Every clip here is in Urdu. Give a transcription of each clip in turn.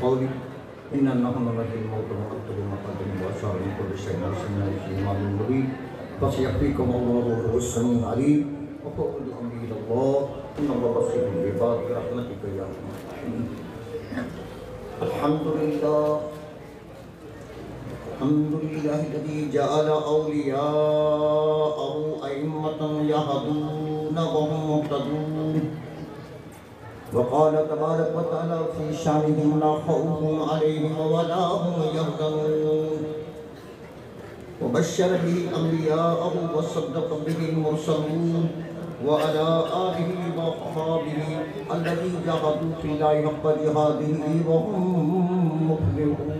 قولك إنا نحن نحيي الموتى ونكتب ما قدموا وآثارهم من كل شيء أرسلنا في إمام مبين فسيكفيكم الله وهو السميع العليم وفوضوا أمري إلى الله إن الله بصير بالعباد برحمتك يا أرحم الراحمين. الحمد لله الذي جعل أولياءه أئمة يهدون وهم مهتدون. وقال تبارك وتعالى في شانهم لا خوف عليهم ولا هم يحزنون. وبشر به أنبياءه وصدق به المرسلون وعلى آله وأصحابه الذين جاهدوا في الله حق جهاده وهم مفلحون.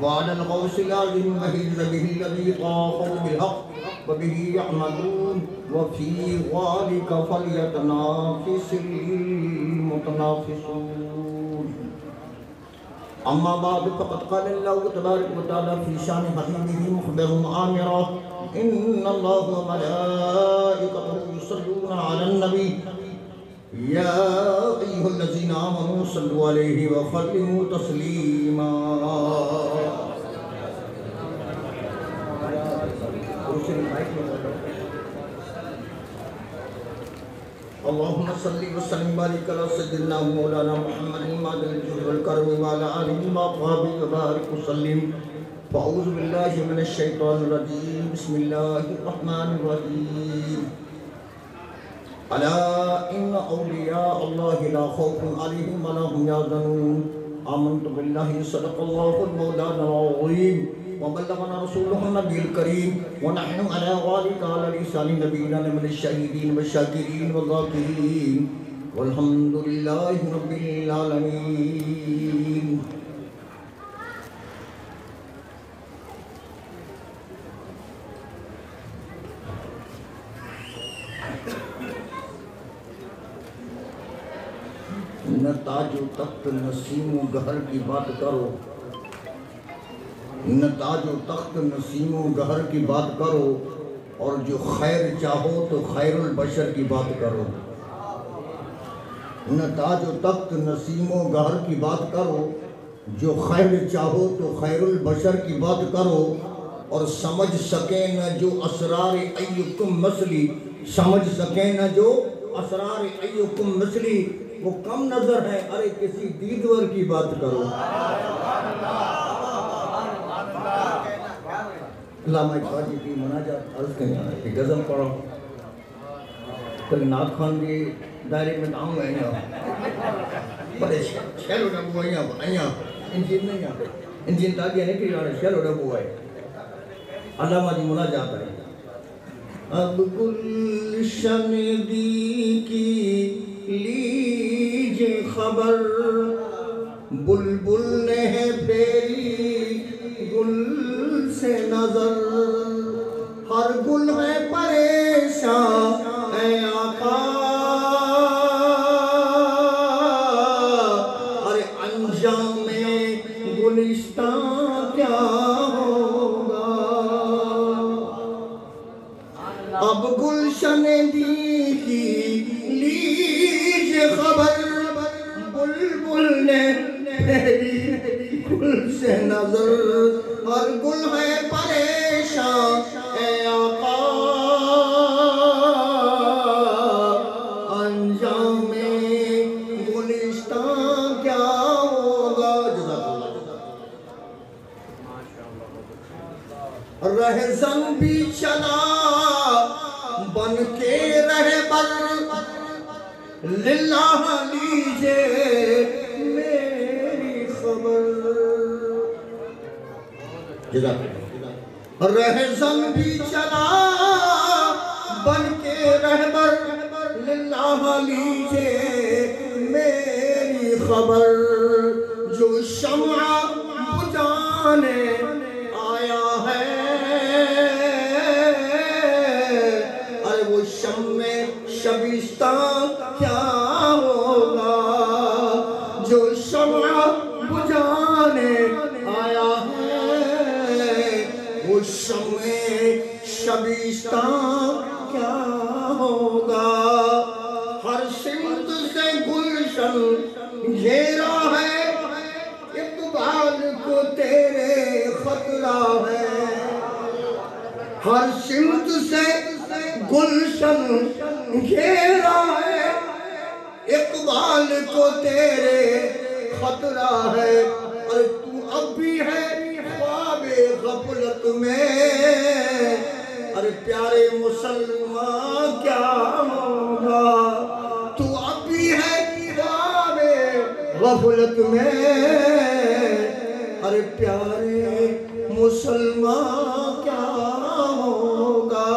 وعلى الغوث العظيم وهز به الذي طاقوا بالحق وبه يعملون وفي ذلك فليتنافس المتنافسون. أما بعد فقد قال الله تبارك وتعالى في شان حبيبه مخبرا آمرا إن الله وملائكته يصلون على النبي يا أيها الذين آمنوا صلوا عليه وسلموا تسليما. اللهم صل وسلم وبارك على سيدنا مولانا محمد معدن الجود والكرم وعلى آله وأصحابه وبارك وسلم. فأعوذ بالله من الشيطان الرجيم بسم الله الرحمن الرحيم. ألا إن أولياء الله لا خوف عليهم ولا هم يحزنون. آمنت بالله صدق الله المولانا العظيم وبلغنا رسوله النبي الكريم ونحن على ذلك على لسان نبينا من الشهيدين والشاكرين والذاكرين والحمد لله رب العالمين. نہ تاج و تخت نسیم و گہر کی بات کرو، نہ تاج و تخت نسیم و گہر کی بات کرو، اور جو خیر چاہو تو خیر البشر کی بات کرو. نہ تاج و تخت نسیم و گہر کی بات کرو، جو خیر چاہو تو خیر البشر کی بات کرو، اور سمجھ سکیں نہ جو اسرار ایکم مثلی، سمجھ سکیں نہ جو اسرار ایکم مثلی، وہ کم نظر ہے ارے کسی دیدور کی بات کرو. علامہ اقبال جی کی مناجات عرض کریں کہ غزل پڑھو کل نعت خوان بھی دائرے میں آؤں گا اینا بڑے شہر اڑا بو آئیاں انجین نہیں آتے انجین تاکیہ نہیں کری آنے شہر اڑا بو آئے. علامہ جی مناجات ہے اب گلشن دی کی لیجے خبر، بلبل نے پھیری گل سے نظر، ہر گل ہے پریشان اے آقا، ارے انجام گلستان کیا ہوگا. اب گلشن دی کی لیجے خبر، بلبل نے پھیری گل سے نظر، ہر گل ہے پریشان اے آقا، انجام گلستان کیا ہوگا. رہزن بھی چلا بن کے رہبر، للہ لیجے میری خبر. رہزن بھی چلا بن کے رہبر، للہ لیجے میری خبر. جو شمع بجھانے آیا ہے، ارے وہ شمع شبستان کیا ہوگا. جو شمع بجھانے آیا ہے، وہ شمع شبستان کیا ہوگا. ہر سمت سے گلشن گلشن گھیرا ہے، اقبال کو تیرے خطرہ ہے، ہر سمت سے گلشن گھیرا ہے، اقبال کو تیرے خطرہ ہے، اور تو اب بھی ہے خواب غفلت میں، ارے پیارے مسلمان کیا ہوگا، تو اب بھی ہے خواب غفلت میں، ارے پیارے مسلمان کیا ہوگا۔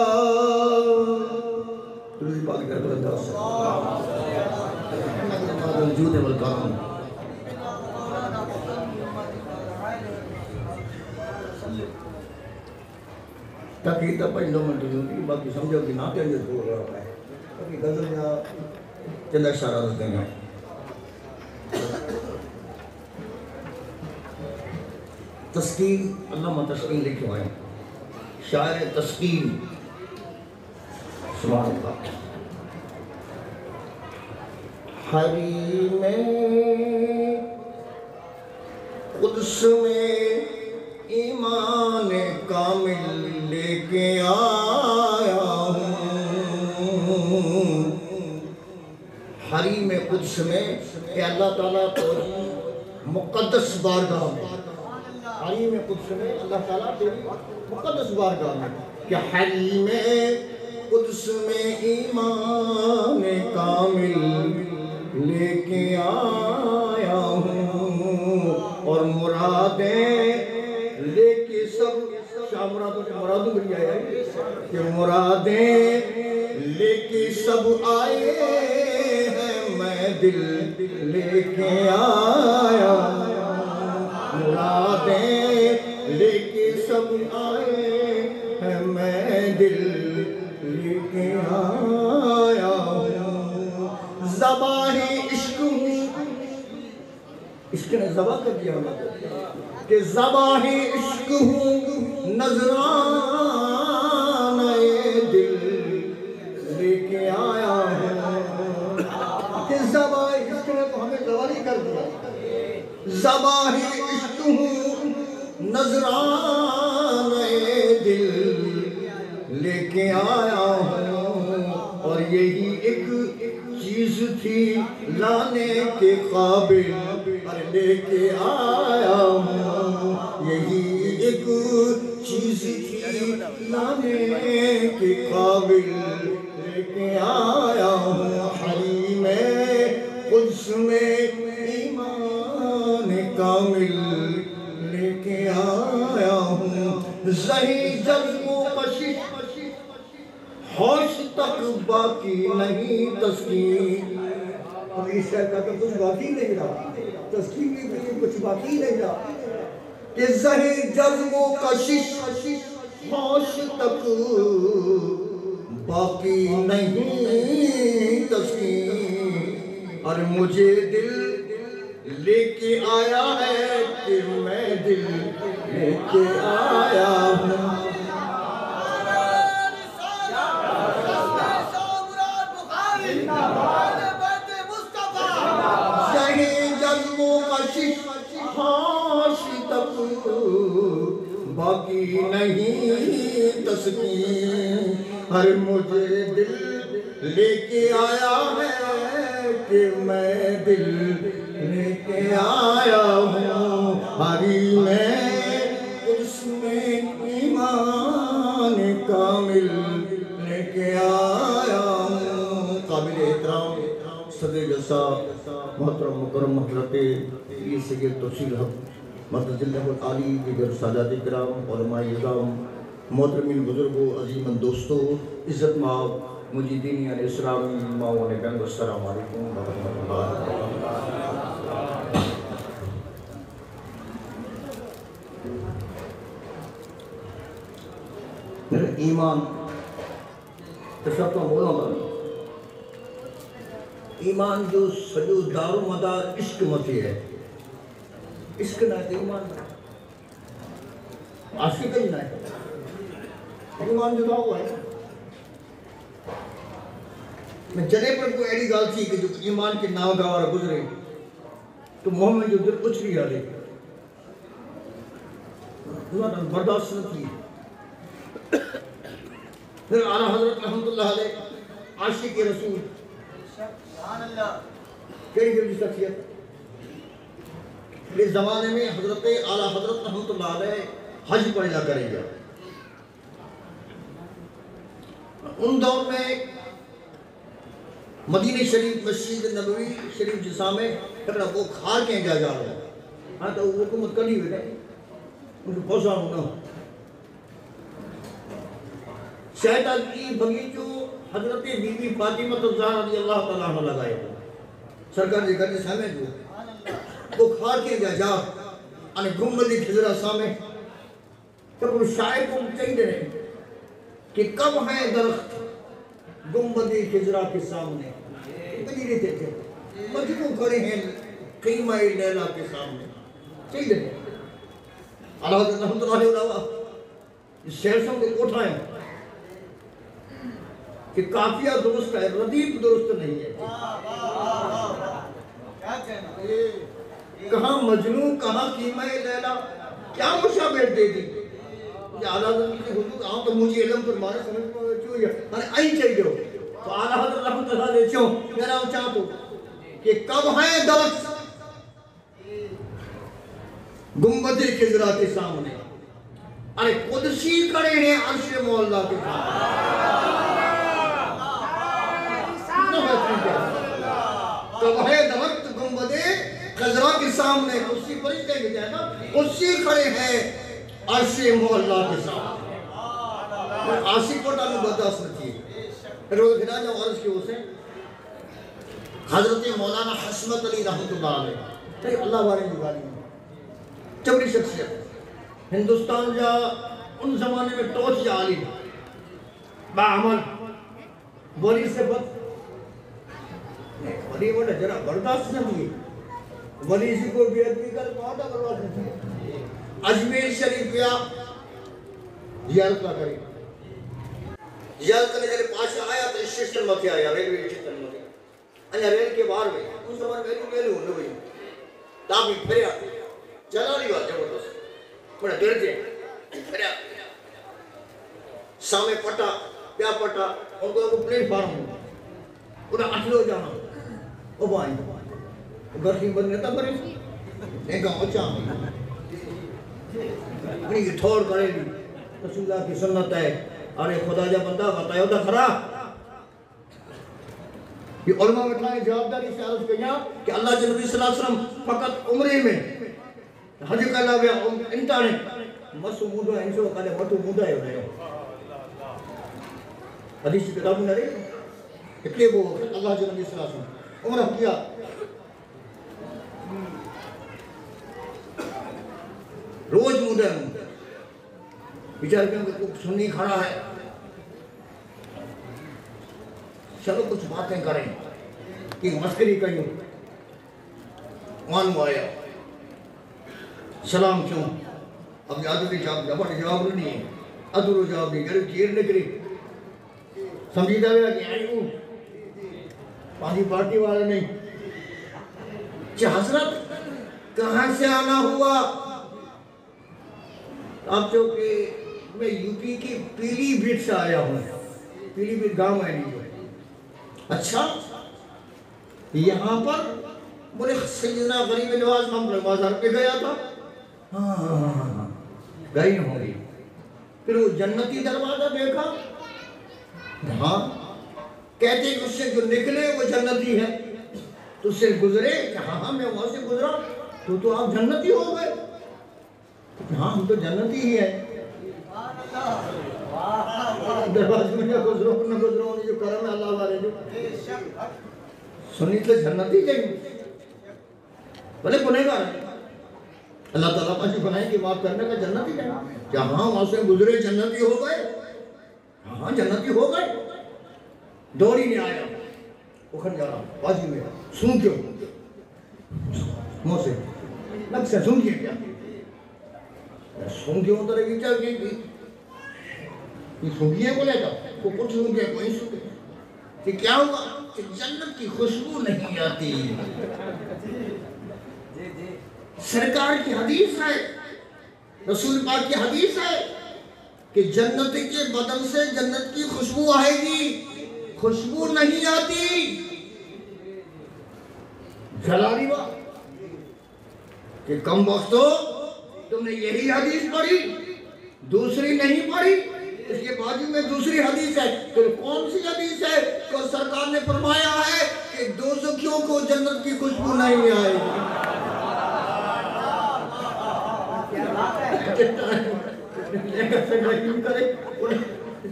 الجود والکرم۔ تاکہ تب پہلے 2 منٹ ہوتی باقی سمجھو کہ نہ کہنے بول رہا ہے، تاکہ غزل یا چند اشارہ رکھتے ہیں۔ تسکین، علامہ تسکین لکھے ہوئے ہیں، شاعر تسکین، سبحان اللہ۔ حریم قدس میں ایمان کامل لے کے آیا ہوں، حریم قدس میں کہ اللہ تعالیٰ تو مقدس بارگاہ میں، حریم قدس میں اللہ تعالیٰ تیری مقدس بارگاہ میں، کہ حریم قدس میں ایمان کامل لے کے آیا ہوں، اور مرادیں لے کے سب شاہ مرادوں بن گیا ہے کہ مرادیں لے کے سب آئے ہیں، میں دل لے کے آیا ہوں، مرادیں لے کے سب آئے ہیں، میں دل لے کے آیا ہوں، ذبح عشق ہوں، عشق نے ذبح کر دیا ہوں کہ ذبح عشق ہوں، نذرانہ دل لے کے آیا ہوں، کہ ذبح عشق نے تو ہمیں ذبح کر دیا، ذبح عشق ہوں، نذرانہ دل لے کے آیا ہوں، اور یہی ایک چیز تھی لانے کے قابل، اور لے کے آیا ہوں، یہی ایک چیز تھی لانے کے قابل، لے کے آیا ہوں، حریم قدس میں ایمان کامل لے کے آیا ہوں، زہی جذب و کشش ہوش تک باقی نہیں تسکین، اور اس شہر کا تو کچھ باقی نہیں رہا، تسکین کے لیے کچھ باقی نہیں رہا، کہ زہی جذب و کشش ہوش تک باقی نہیں تسکین، اور مجھے دل لے کے آیا ہے کہ میں دل لے کے آیا ہوں، باقی نہیں تسکین، ہر مجھے دل لے کے آیا ہے کہ میں دل لے کے آیا ہوں، حریم قدس میں ایمان کامل لے کے آیا ہوں۔ قابل احترام صدر جلسہ محترم مکرم حضرت پیر سید توصیل حق مدد اللہ العالی، دیگر سادات کرام، علماء اعظام، محترمین بزرگوں، عظیماً دوستوں، عزت مآب مجیدین علیہ السلام، ماؤں نے کہا السلام علیکم ورحمۃ اللہ وبرکاتہ۔ ایمان تشبہ بولا تھا، ایمان جو سجو دار و مدار عشق متی ہے، عشق نہ ہے ایمان نہ، عاشق ہی نہ ہے، ایمان جدا ہوا ہے، میں جنے پر کوئی ایڈی گال تھی کہ جو ایمان کے ناگوار گزرے تو محمد جو دل اچھلی آ لے اللہ نے برداشت نہ کی. پھر اعلیٰ حضرت رحمت اللہ علیہ عاشق رسول کئی جلدی شخصیت اس زمانے میں حضرت اعلیٰ حضرت رحمت اللہ علیہ حج پڑھا کریں گے. ان دور میں مدینہ شریف مسجد نبوی شریف جسا میں کبھڑا وہ کھار کے جا رہا ہے. ہاں تو وہ حکومت کری ہوئے گئے ان کو پہنچا ہونا شہدہ کی بغیچو حضرت بی بی فاطمہ الزہرا رضی اللہ تعالیٰ عنہ لگائے سرکار جی گھر سامنے جو وہ کھار کے جا انہیں گنبد خضرا سامنے تب وہ شاعر کو چاہیے رہے کہ کب ہیں درخت گنبد خضرا کے سامنے کبھی رہتے تھے مجھو کھڑے ہیں قیمہ لیلہ کے سامنے چاہیے رہے اللہ حضرت رحمت اللہ علیہ اس شہر سے کو اٹھائیں کہ کافیہ درست ہے ردیف درست نہیں ہے. کہاں مجنون کہاں قیمہ لیلہ کیا مشابہ دے دی کہ اعلیٰ حضرت نے حضور کہاں تو مجھے علم پر مارے سمجھ میں کیوں ہے میں آئی چاہیے ہو تو اعلیٰ حضرت رحمت اللہ علیہ چوں میرا چاہتا ہوں کہ کب ہیں درخت گنبد خضرا کے سامنے ارے قدسی کھڑے ہیں عرش مولا کے کب ہے درخت گنبد خضرا کے سامنے قدسی فرشتے کے جائے نا قدسی کھڑے ہیں عرش مولا کے سامنے. عاشق کو ڈالو برداشت رکھیے. روز گھنا جاؤ عرض کی اسے حضرت مولانا حسمت علی رحمت اللہ علیہ اللہ بارے نگاری چبری شخصیت ہندوستان جا ان زمانے میں ٹوچ جا عالم باعمل ولی سے بد ولی وڈا جرا برداشت نہ دیئے ولی سے کو بیعت بھی کر پاتا برداشت نہ دیئے. اجمیر شریف یا زیارت نہ کریں زیارت کرنے جلے پاشا آیا تو اسٹیشن میں کیا آیا ریلوے اسٹیشن میں انہا ریل کے باہر میں ان زمانے ویلو ہونے ہوئی تابی پھریا چلا رہی بات زبردست بڑا ڈرتے پھریا سامنے پٹا پیا پٹا ان کو پلیٹ فارم ہوں انہا اٹھلو جانا وہ بائیں گھر کی بند رہتا بڑے ایک اچھا انہی کی تھوڑ کرے لی رسول اللہ کی سنت ہے ارے خدا جا بندہ بتایا ہوتا کھرا یہ علماء بٹھائیں جوابداری سے عرض کیا کہ اللہ کے نبی صلی اللہ علیہ وسلم فقط عمرے میں حج کا لابیا انتانے مسو مودہ ہے انسو کالے مٹو مودہ ہے انہیں حدیث کی کتابوں نے رہے اتنے وہ اللہ کے نبی صلی اللہ علیہ وسلم عمرہ کیا روز مودہ ہے بیچار کہ کوئی سنی کھڑا ہے چلو کچھ باتیں کریں کہ مسکری کریں وانو آیا سلام کیوں اب یادو نے جواب نہیں ہے ادھر جواب نہیں کرے چیر نکری سمجھیدہ گیا کہ آئیو پانی پارٹی والا نہیں حضرت کہاں سے آنا ہوا آپ جو کہ میں یو پی کی پیلی بھیٹ سے آیا ہوں پیلی بھیٹ گاؤں ہے نہیں جو اچھا یہاں پر بولے سیدنا غریب نواز محمد بازار پہ گیا تھا ہاں گئی ہوں گی پھر وہ جنتی دروازہ دیکھا ہاں کہتے ہیں کہ اس سے جو نکلے وہ جنتی ہے تو اس سے گزرے کہ ہاں میں وہاں سے گزرا تو آپ جنتی ہو گئے ہاں ہم تو جنتی ہی ہے دروازے میں گزرو نہ گزرو جو کرم ہے اللہ والے جو سنی تو جنتی چاہیے بھلے گنہگار ہے اللہ تعالیٰ پاسی بنائے کہ معاف کرنے کا جنتی ہے کیا ہاں وہاں سے گزرے جنتی ہو گئے ہاں جنتی ہو گئے دوری نہیں آیا اکھڑ جا رہا باجی میں سن کیوں موسے لگ سے سن کیا سن کیوں تو رہی چاہیے یہ سن کیا بولے گا وہ کچھ سن کیا کوئی سن کیا کہ کیا ہوا کہ جنت کی خوشبو نہیں آتی. سرکار کی حدیث ہے، رسول پاک کی حدیث ہے کہ جنت کے بدن سے جنت کی خوشبو آئے گی، خوشبو نہیں آتی. جلالی بات کہ کم وقتو تم نے یہی حدیث پڑھی، دوسری نہیں پڑھی. اس کے بعد میں دوسری حدیث ہے، تو کون سی حدیث ہے؟ کہ سرکار نے فرمایا ہے کہ دوزخیوں کو جنت کی خوشبو نہیں آئے گی.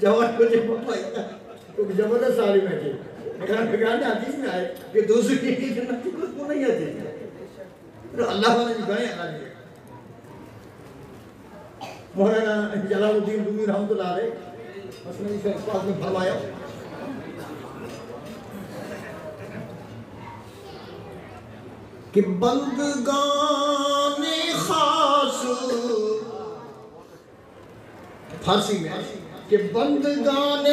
جواب کو جب پایا تو زبردست عالم ہے جی حدیث میں آئے کہ دوسری کی جنت کی خوشبو نہیں آتی. اللہ والے جی گئے ہیں. مولانا جلال الدین رومی رحمۃ اللہ علیہ مسئلہ اس پاس میں فرمایا کہ بندگان خاص فارسی میں کہ بندگان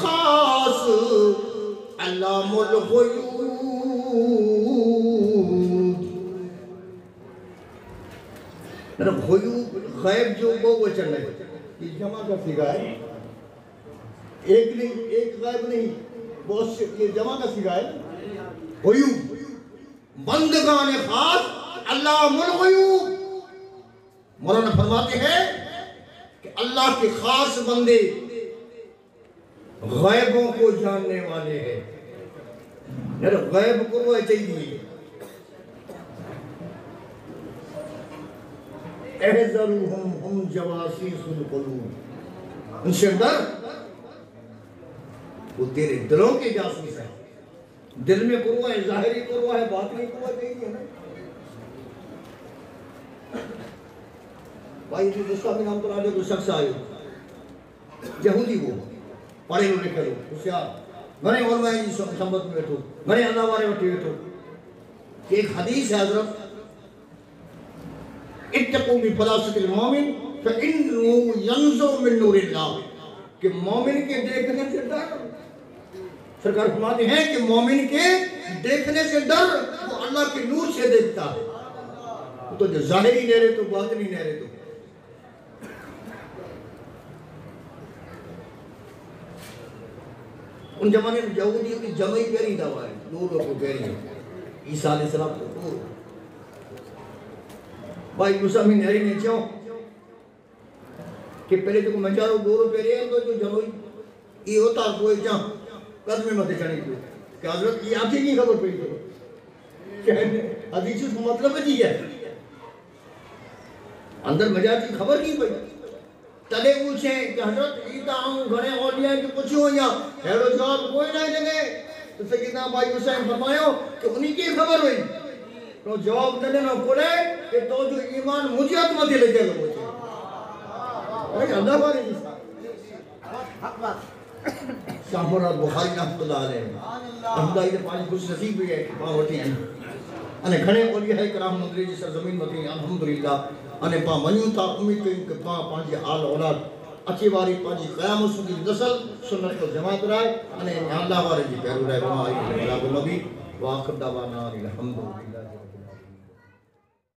خاص علام الغیوب. غیوب غیب جو وہ چل رہے یہ جمع کا سیگا ہے، ایک نہیں، ایک غیب نہیں، بہت سے یہ جمع کا سیگا ہے. غیوب بندگان خاص علام الغیوب. مولانا فرماتے ہیں کہ اللہ کے خاص بندے غیبوں کو جاننے والے ہیں. غیب کو وہ چاہیے احذرهم هم جواسیس القلوب. ان سے ڈر، وہ تیرے دلوں کے جاسوس ہیں. دل میں قروہ ہے، ظاہری قروہ ہے، باطنی قروہ نہیں ہے. بھائی جی دوستہ میں نام تو آجے کوئی شخص آئے یہودی وہ پڑھے لو لکھے لو ہوشیار گھنے علماء جی سمبت میں بیٹھو، گھنے اللہ والے وٹی بیٹھو. کہ ایک حدیث ہے حضرت اتقوا من فلاست المومن فإنه ينظر من نور اللہ، کہ مومن کے دیکھنے سے ڈر. سرکار فرماتے ہیں کہ مومن کے دیکھنے سے ڈر، وہ اللہ کے نور سے دیکھتا ہے. تو جو ظاہری نہیں رہے تو باطنی نہیں رہے تو. ان زمانے میں یہودیوں کی جمعی پیری دعویٰ ہے، نور کو پیری ہے. عیسیٰ علیہ السلام کو نور. بھائی مسلمان نہری نے چاہو کہ پہلے تو مچارو دورو پیرے ہیں تو جو جمعی یہ ہوتا کوئی جہاں قدمے مدے چڑھنے کو کہ حضرت یہ آنکھیں کی خبر پڑی تو حدیث اس مطلب جی ہے اندر مجاز کی خبر کی پڑی. تلے پوچھیں کہ حضرت ایتا ہوں گھنے اولیاء کی پوچھو یا ہیرو جواب کوئی نہیں دیں گے. تو سیدنا بھائی حسین فرمایا کہ انہی کی خبر ہوئی تو جواب دنے نہ کھولے کہ تو جو ایمان مجھے اتمتی لے جائے گا پوچھے. ارے اللہ بارے جی شاہ مراد بخاری رحمت اللہ علیہ احمدائی نے پانچ خوش نصیب بھی ہے کہ پاں وٹی ہیں انہیں گھنے اولیاء کرام مندری جی سرزمین مطلعی الحمدللہ انہیں پاں منیوں تھا امید کریں کہ پاں پانچے آل اولاد اچھی باری پانچی قیام سنگی نسل سنت کو جماعت رائے انہیں اللہ بارے جی پیرو رائے وہاں آئی کہ ملاب النبی وآخر دعوانا الحمدللہ.